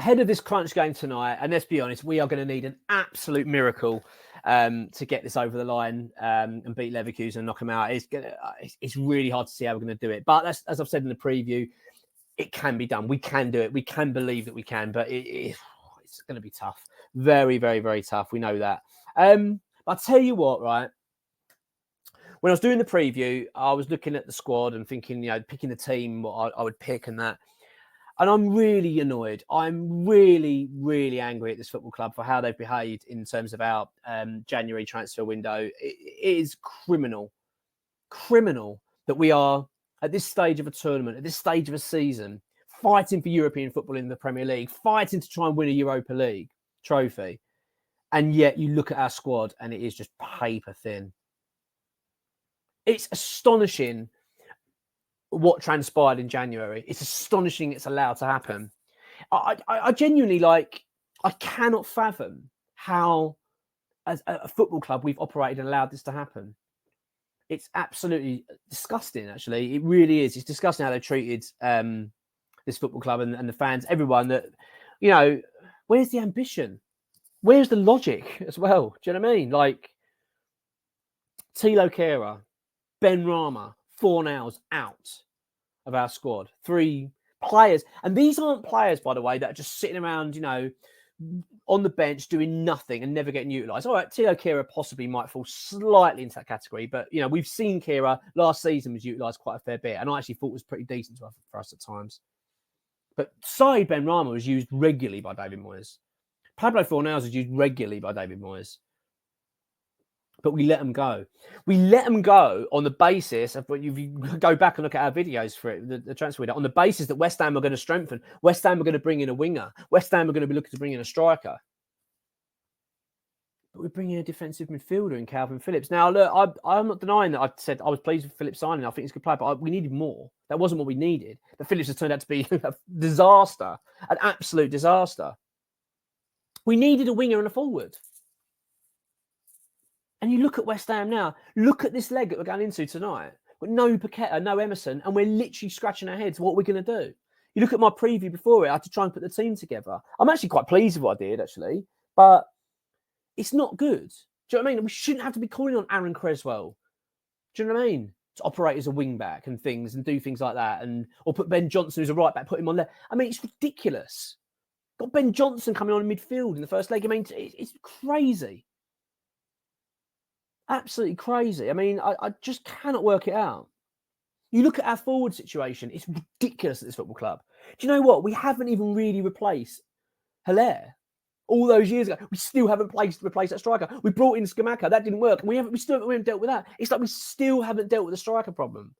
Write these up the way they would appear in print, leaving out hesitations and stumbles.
ahead of this crunch game tonight, and let's be honest, we are going to need an absolute miracle to get this over the line and beat Leverkusen and knock them out. It's really hard to see how we're going to do it. But as I've said in the preview, it can be done. We can do it. We can believe that we can, but it's going to be tough. Very, very, very tough. We know that. I'll tell you what, right? When I was doing the preview, I was looking at the squad and thinking, picking the team, what I would pick and that. And I'm really annoyed. I'm really, really angry at this football club for how they've behaved in terms of our January transfer window. It is criminal that we are at this stage of a tournament, at this stage of a season, fighting for European football in the Premier League, fighting to try and win a Europa League trophy. And yet you look at our squad and it is just paper thin. It's astonishing what transpired in January. It's astonishing it's allowed to happen. I genuinely, I cannot fathom how, as a football club, we've operated and allowed this to happen. It's absolutely disgusting, actually. It really is. It's disgusting how they treated this football club and the fans, everyone. That, where's the ambition? Where's the logic as well? Do you know what I mean? Like, Thilo Kehrer, Ben Rama, Fornals out of our squad. 3 players. And these aren't players, by the way, that are just sitting around, on the bench doing nothing and never getting utilised. All right, Thilo Kehrer possibly might fall slightly into that category, but, we've seen Kehrer last season was utilised quite a fair bit, and I actually thought was pretty decent for us at times. But Saïd Ben Rama was used regularly by David Moyes. Pablo Fornals was used regularly by David Moyes. But we let them go. We let them go on the basis of, if you go back and look at our videos for it, the transfer window, on the basis that West Ham are going to strengthen. West Ham are going to bring in a winger. West Ham are going to be looking to bring in a striker. But we're bringing in a defensive midfielder in Calvin Phillips. Now, look, I'm not denying that I said I was pleased with Phillips signing. I think he's a good player, but we needed more. That wasn't what we needed. But Phillips has turned out to be a disaster, an absolute disaster. We needed a winger and a forward. And you look at West Ham now. Look at this leg that we're going into tonight. With no Paqueta, no Emerson, and we're literally scratching our heads. What are we going to do? You look at my preview before it. I had to try and put the team together. I'm actually quite pleased with what I did, actually. But it's not good. Do you know what I mean? We shouldn't have to be calling on Aaron Creswell. Do you know what I mean? To operate as a wing back and things and do things like that. Or put Ben Johnson, who's a right back, put him on there. I mean, it's ridiculous. Got Ben Johnson coming on in midfield in the first leg. I mean, it's crazy. Absolutely crazy. I mean, I just cannot work it out. You look at our forward situation, it's ridiculous at this football club. Do you know what? We haven't even really replaced Hilaire. All those years ago, we still haven't replaced that striker. We brought in Scamacca, that didn't work. And we still haven't dealt with that. It's like we still haven't dealt with the striker problem.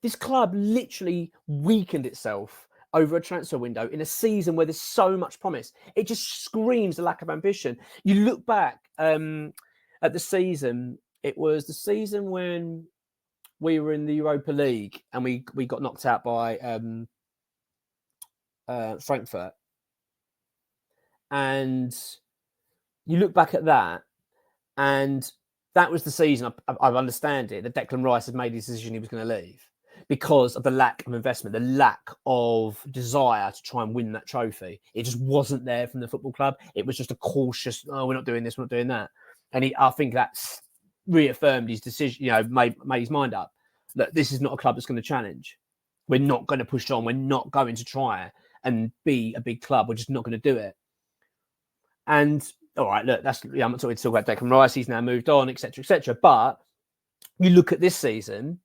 This club literally weakened itself over a transfer window in a season where there's so much promise. It just screams the lack of ambition. You look back at the season, it was the season when we were in the Europa League and we got knocked out by Frankfurt. And you look back at that, and that was the season, I understand it, that Declan Rice had made his decision he was going to leave because of the lack of investment, the lack of desire to try and win that trophy. It just wasn't there from the football club. It was just a cautious, we're not doing this, we're not doing that. And I think that's reaffirmed his decision, made his mind up. Look, this is not a club that's going to challenge. We're not going to push on. We're not going to try and be a big club. We're just not going to do it. And all right, look, I'm not talking about Declan Rice. He's now moved on, etc., etc. But you look at this season,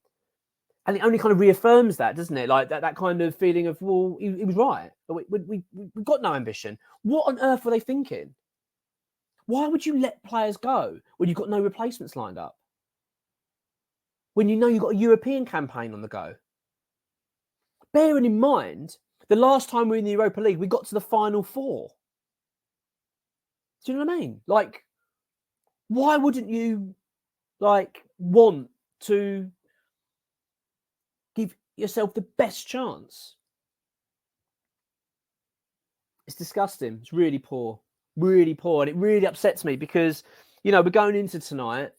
and it only kind of reaffirms that, doesn't it? Like that kind of feeling of, well, he was right. We've got no ambition. What on earth were they thinking? Why would you let players go when you've got no replacements lined up? When you know you've got a European campaign on the go? Bearing in mind, the last time we were in the Europa League, we got to the Final Four. Do you know what I mean? Like, why wouldn't you, want to give yourself the best chance? It's disgusting. It's really poor. Really poor. And it really upsets me because, we're going into tonight.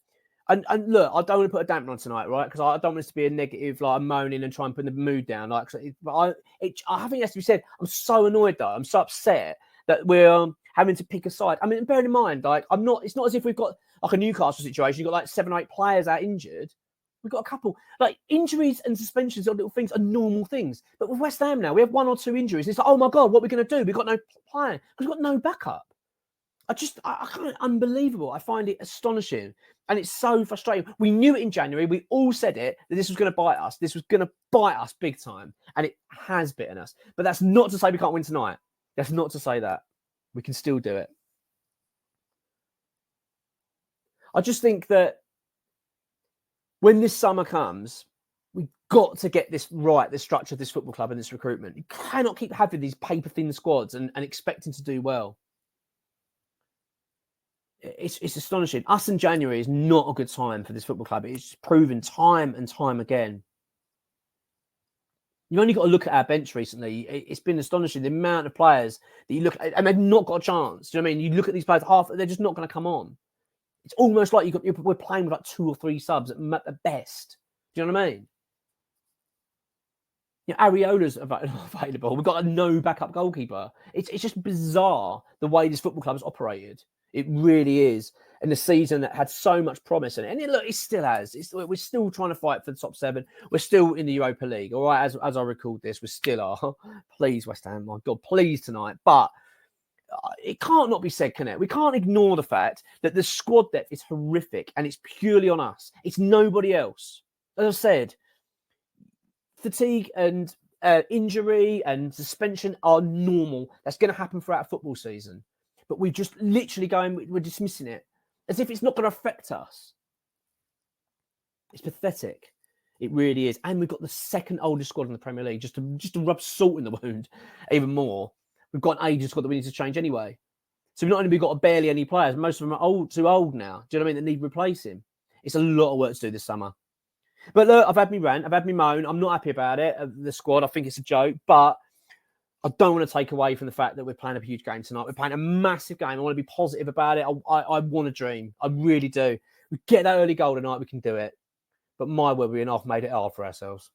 And look, I don't want to put a damper on tonight, right? Because I don't want this to be a negative, like I'm moaning and trying to put the mood down. Like, but I think it has to be said. I'm so annoyed though. I'm so upset that we're having to pick a side. I mean, bear in mind, like it's not as if we've got like a Newcastle situation. You've got like 7 or 8 players out injured. We've got a couple. Like injuries and suspensions or little things are normal things. But with West Ham now, we have 1 or 2 injuries. It's like, oh my God, what are we going to do? We've got no player because we've got no backup. I can't, unbelievable. I find it astonishing. And it's so frustrating. We knew it in January. We all said it, that this was going to bite us. This was going to bite us big time. And it has bitten us. But that's not to say we can't win tonight. That's not to say that. We can still do it. I just think that when this summer comes, we've got to get this right, the structure of this football club and this recruitment. You cannot keep having these paper-thin squads and expecting to do well. It's astonishing. Us in January is not a good time for this football club. It's proven time and time again. You've only got to look at our bench recently. It's been astonishing the amount of players that you look at, and they've not got a chance. Do you know what I mean? You look at these players, they're just not going to come on. It's almost like we're playing with like 2 or 3 subs at best. Do you know what I mean? You know, Ariola's available. We've got a no backup goalkeeper. It's just bizarre the way this football club has operated. It really is. And the season that had so much promise in it. And it still has. We're still trying to fight for the top 7. We're still in the Europa League. All right, as I record this, we still are. Please, West Ham, my God, please tonight. But it can't not be said, can it? We can't ignore the fact that the squad depth is horrific and it's purely on us. It's nobody else. As I said, fatigue and injury and suspension are normal. That's going to happen throughout a football season. But we're just literally we're dismissing it as if it's not going to affect us. It's pathetic. It really is. And we've got the 2nd oldest squad in the Premier League, just to rub salt in the wound even more. We've got an aging squad that we need to change anyway. So we've not only got barely any players, most of them are too old now. Do you know what I mean? That need replacing. It's a lot of work to do this summer. But look, I've had me rant, I've had me moan. I'm not happy about it. The squad, I think it's a joke, but I don't want to take away from the fact that we're playing a huge game tonight. We're playing a massive game. I want to be positive about it. I want to dream. I really do. We get that early goal tonight, we can do it. But my word, we've made it hard for ourselves.